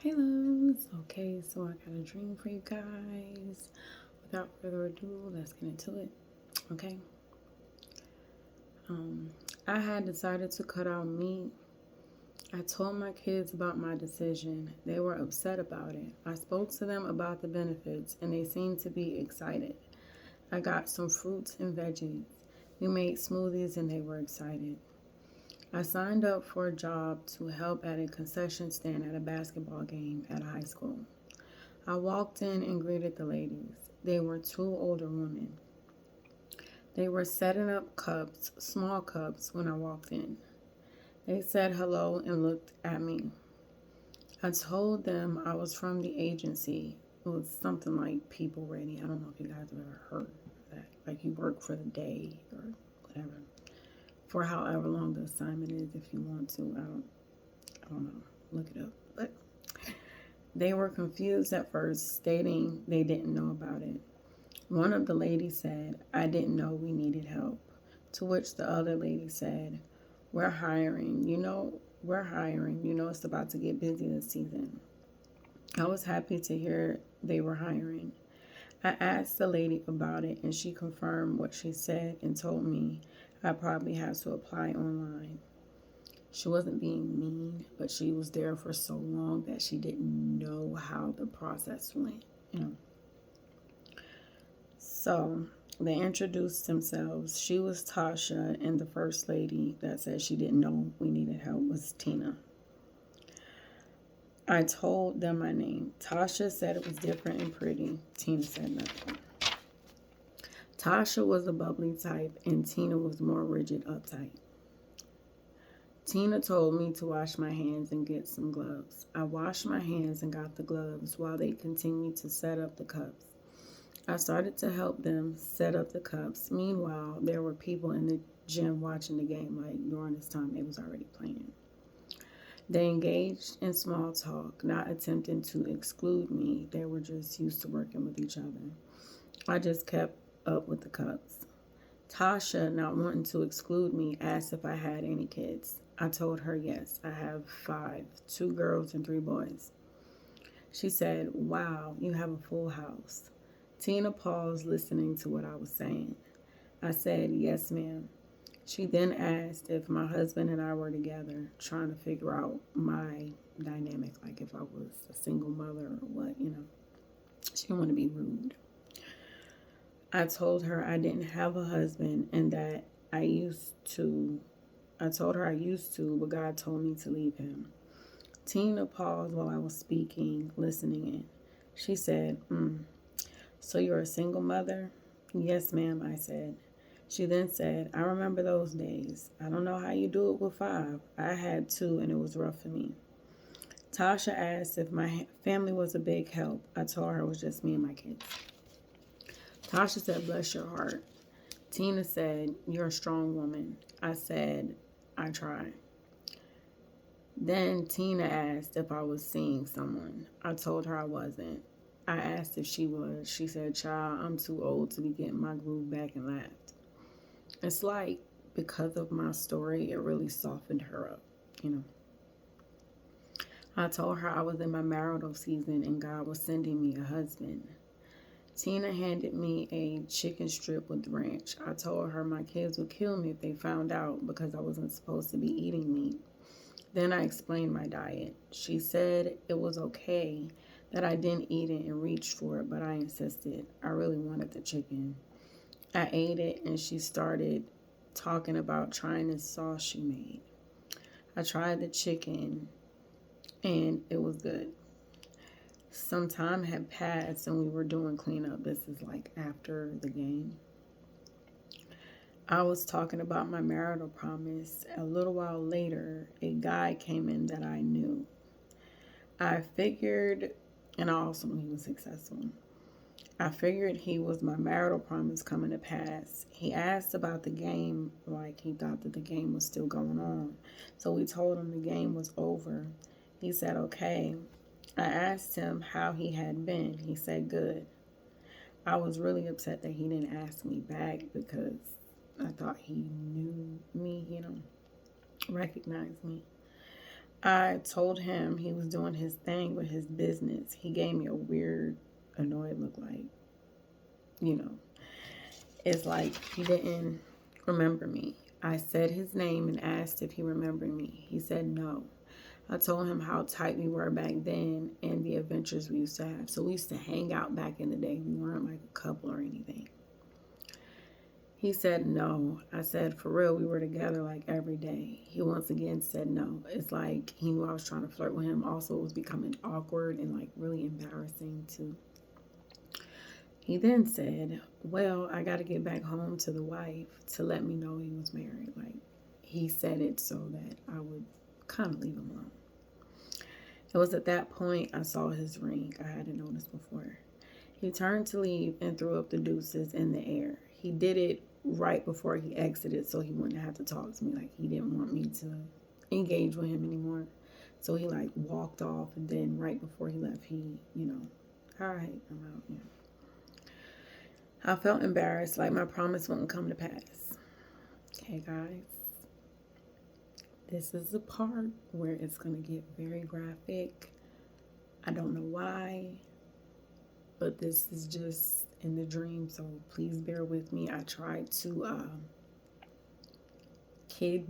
Hey loves. Okay, so I got a dream for you guys. Without further ado, let's get into it. Okay. Um, I had decided to cut out meat. I told my kids about my decision. They were upset about it. I spoke to them about the benefits and they seemed to be excited. I got some fruits and veggies. We made smoothies and they were excited. I signed up for a job to help at a concession stand at a basketball game at a high school. I walked in and greeted the ladies. They were two older women. They were setting up cups, small cups, when I walked in. They said hello and looked at me. I told them I was from the agency. It was something like People Ready. I don't know if you guys have ever heard of that. Like you work for the day or whatever. For however long the assignment is if you want to. I don't know. Look it up. But they were confused at first, stating they didn't know about it. One of the ladies said, I didn't know we needed help. To which the other lady said, We're hiring. We're hiring. It's about to get busy this season. I was happy to hear they were hiring. I asked the lady about it and she confirmed what she said and told me I probably have to apply online. She wasn't being mean, but she was there for so long that she didn't know how the process went, you know. So they introduced themselves. She was Tasha, and the first lady that said she didn't know we needed help was Tina. I told them my name. Tasha said it was different and pretty. Tina said nothing. Tasha was a bubbly type, and Tina was more rigid, uptight. Tina told me to wash my hands and get some gloves. I washed my hands and got the gloves while they continued to set up the cups. I started to help them set up the cups. Meanwhile, there were people in the gym watching the game, like during this time they was already playing. They engaged in small talk, not attempting to exclude me. They were just used to working with each other. I just kept up with the cups. Tasha, not wanting to exclude me, asked if I had any kids. I told her yes, I have 5, 2 girls and 3 boys. She said, Wow, you have a full house. Tina paused, listening to what I was saying. I said, Yes, ma'am. She then asked if my husband and I were together, trying to figure out my dynamic, like if I was a single mother or what. She didn't want to be rude. I told her I didn't have a husband and that I used to. I told her I used to, but God told me to leave him. Tina paused while I was speaking, listening in. She said, So you're a single mother? Yes, ma'am, I said. She then said, I remember those days. I don't know how you do it with 5. I had 2 and it was rough for me. Tasha asked if my family was a big help. I told her it was just me and my kids. Tasha said, Bless your heart. Tina said, You're a strong woman. I said, I try. Then Tina asked if I was seeing someone. I told her I wasn't. I asked if she was. She said, Child, I'm too old to be getting my groove back, and laughed. It's like because of my story, it really softened her up. I told her I was in my marital season and God was sending me a husband. Tina handed me a chicken strip with ranch. I told her my kids would kill me if they found out because I wasn't supposed to be eating meat. Then I explained my diet. She said it was okay that I didn't eat it and reached for it, but I insisted. I really wanted the chicken. I ate it and she started talking about trying this sauce she made. I tried the chicken and it was good. Some time had passed and we were doing cleanup. This is like after the game. I was talking about my marital promise. A little while later, a guy came in that I knew. I figured, and also he was successful. I figured he was my marital promise coming to pass. He asked about the game, like he thought that the game was still going on. So we told him the game was over. He said, okay. I asked him how he had been. He said, good. I was really upset that he didn't ask me back because I thought he knew me, recognized me. I told him he was doing his thing with his business. He gave me a weird, annoyed look like, you know, it's like he didn't remember me. I said his name and asked if he remembered me. He said no. I told him how tight we were back then and the adventures we used to have. So we used to hang out back in the day. We weren't like a couple or anything. He said no. I said, for real, we were together like every day. He once again said no. It's like he knew I was trying to flirt with him. Also, it was becoming awkward and like really embarrassing too. He then said, well, I got to get back home to the wife to let me know he was married. Like, he said it so that I would kind of leave him alone. It was at that point I saw his ring. I hadn't noticed before. He turned to leave and threw up the deuces in the air. He did it right before he exited so he wouldn't have to talk to me. Like, he didn't want me to engage with him anymore. So he like walked off, and then right before he left, he, all right, I'm out. Yeah. I felt embarrassed, like my promise wouldn't come to pass. Okay, guys. This is the part where it's going to get very graphic. I don't know why, but this is just in the dream, so please bear with me. I tried to kids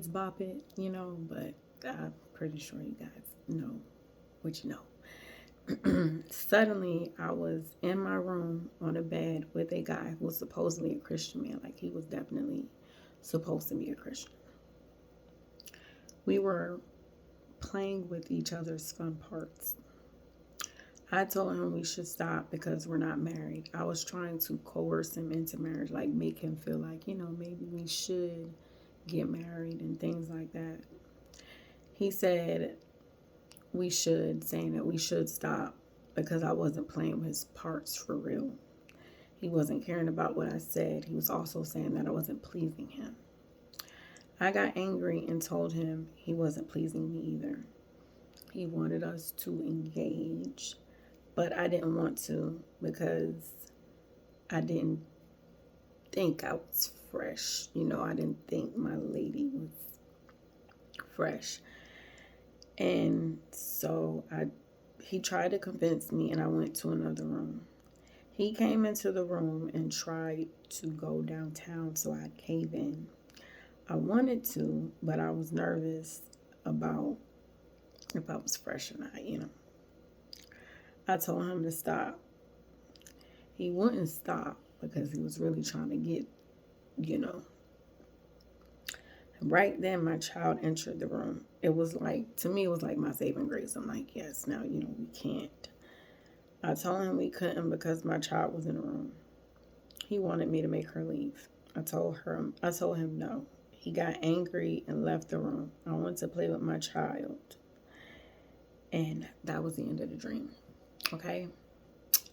bop it, but I'm pretty sure you guys know what you know. Suddenly, I was in my room on a bed with a guy who was supposedly a Christian man. Like, he was definitely supposed to be a Christian. We were playing with each other's fun parts. I told him we should stop because we're not married. I was trying to coerce him into marriage, like make him feel like, maybe we should get married and things like that. He said we should, saying that we should stop because I wasn't playing with his parts for real. He wasn't caring about what I said. He was also saying that I wasn't pleasing him. I got angry and told him he wasn't pleasing me either. He wanted us to engage, but I didn't want to because I didn't think I was fresh. I didn't think my lady was fresh. And so he tried to convince me, and I went to another room. He came into the room and tried to go downtown so I'd cave in. I wanted to, but I was nervous about if I was fresh or not, I told him to stop. He wouldn't stop because he was really trying to get, Right then, my child entered the room. It was like, to me, it was like my saving grace. I'm like, yes, now, we can't. I told him we couldn't because my child was in the room. He wanted me to make her leave. I told him no. He got angry and left the room. I wanted to play with my child. And that was the end of the dream. Okay?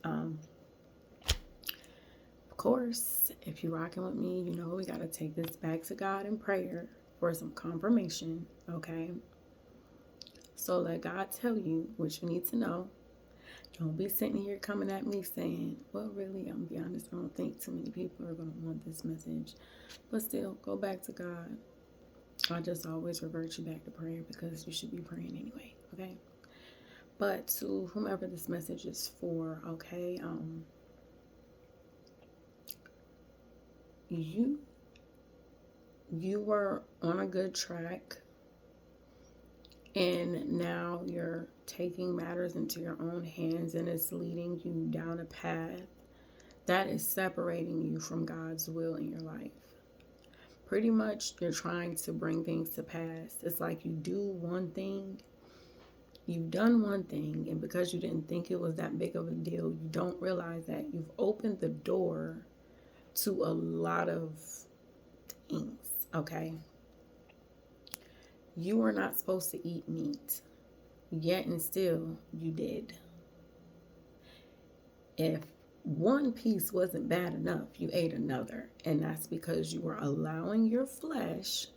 Of course, if you're rocking with me, we got to take this back to God in prayer for some confirmation. Okay? So let God tell you what you need to know. Don't be sitting here coming at me saying, well, really, I'm going to be honest, I don't think too many people are going to want this message. But still, go back to God. I just always revert you back to prayer because you should be praying anyway, okay? But to whomever this message is for, okay, you were on a good track, and now you're taking matters into your own hands, and it's leading you down a path that is separating you from God's will in your life. Pretty much, you're trying to bring things to pass. It's like you've done one thing, and because you didn't think it was that big of a deal, you don't realize that you've opened the door to a lot of things, okay? You were not supposed to eat meat, yet and still you did. If one piece wasn't bad enough, you ate another, and that's because you were allowing your flesh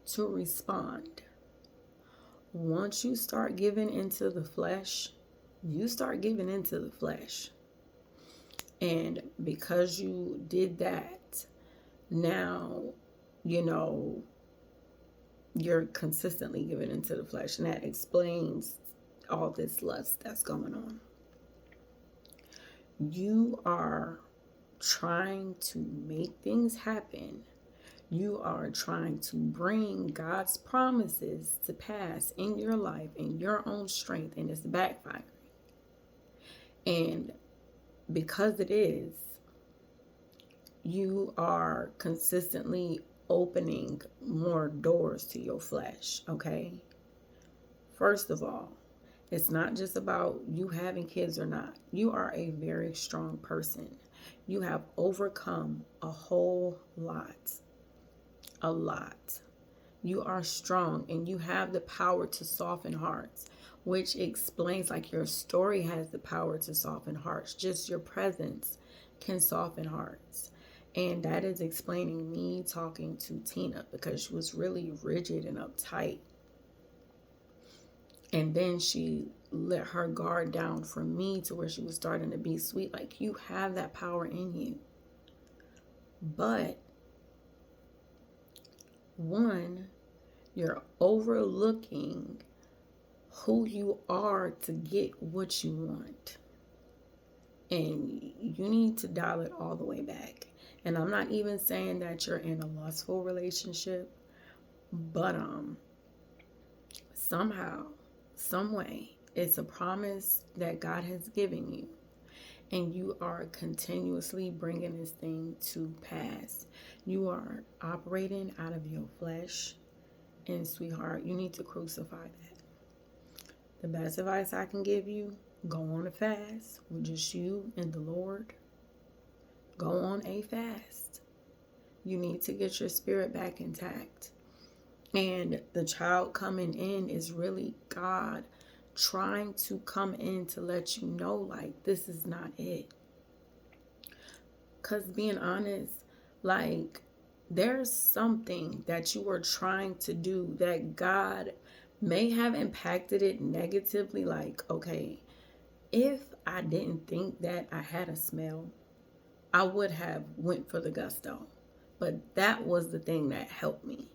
to respond. Once you start giving into the flesh, you start giving into the flesh. And because you did that, now, you're consistently giving into the flesh, and that explains all this lust that's going on. You are trying to make things happen. You are trying to bring God's promises to pass in your life in your own strength, and it's backfiring. And because it is, you are consistently opening more doors to your flesh, okay? First of all, it's not just about you having kids or not. You are a very strong person. You have overcome a whole lot. A lot. You are strong and you have the power to soften hearts, which explains, like, your story has the power to soften hearts. Just your presence can soften hearts. And that is explaining me talking to Tina, because she was really rigid and uptight. And then she let her guard down from me to where she was starting to be sweet. Like, you have that power in you. But one, you're overlooking who you are to get what you want. And you need to dial it all the way back. And I'm not even saying that you're in a lustful relationship, but somehow, some way, it's a promise that God has given you. And you are continuously bringing this thing to pass. You are operating out of your flesh. And sweetheart, you need to crucify that. The best advice I can give you, go on a fast with just you and the Lord. Go on a fast. You need to get your spirit back intact. And the child coming in is really God trying to come in to let you know, like, this is not it. Because being honest, like, there's something that you were trying to do that God may have impacted it negatively. Like, okay, if I didn't think that I had a smell, I would have went for the gusto. But that was the thing that helped me.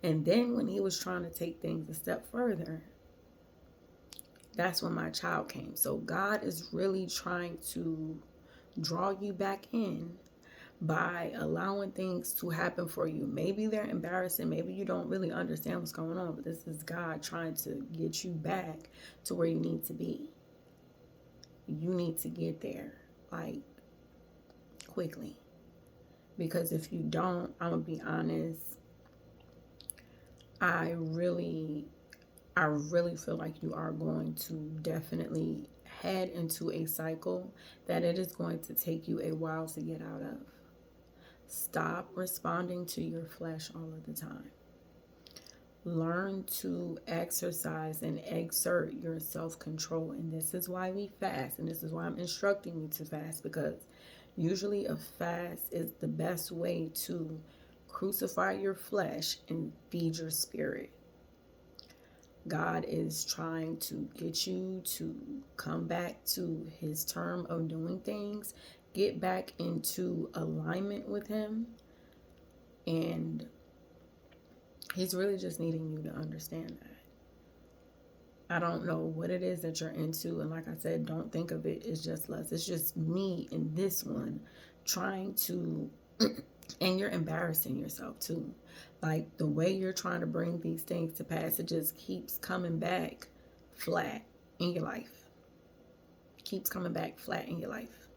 And then when he was trying to take things a step further, that's when my child came. So God is really trying to draw you back in by allowing things to happen for you. Maybe they're embarrassing. Maybe you don't really understand what's going on. But this is God trying to get you back to where you need to be. You need to get there, like, quickly. Because if you don't, I'm going to be honest, I really feel like you are going to definitely head into a cycle that it is going to take you a while to get out of. Stop responding to your flesh all of the time. Learn to exercise and exert your self-control. And this is why we fast. And this is why I'm instructing you to fast, because usually a fast is the best way to crucify your flesh and feed your spirit. God is trying to get you to come back to his term of doing things, get back into alignment with him, and he's really just needing you to understand that. I don't know what it is that you're into, and like I said, don't think of it as just lust. It's just me in this one trying to, and you're embarrassing yourself too. Like, the way you're trying to bring these things to pass, it just keeps coming back flat in your life. Keeps coming back flat in your life.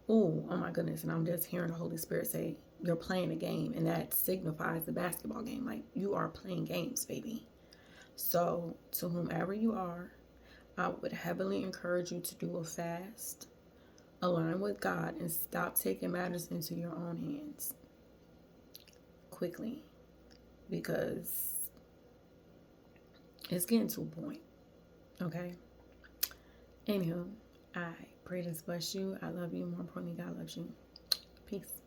Oh my goodness. And I'm just hearing the Holy Spirit say, you're playing a game. And that signifies the basketball game. Like, you are playing games, baby. So, to whomever you are, I would heavily encourage you to do a fast, align with God, and stop taking matters into your own hands quickly, because it's getting to a point. Okay? Anywho, I pray this bless you. I love you. More importantly, God loves you. Peace.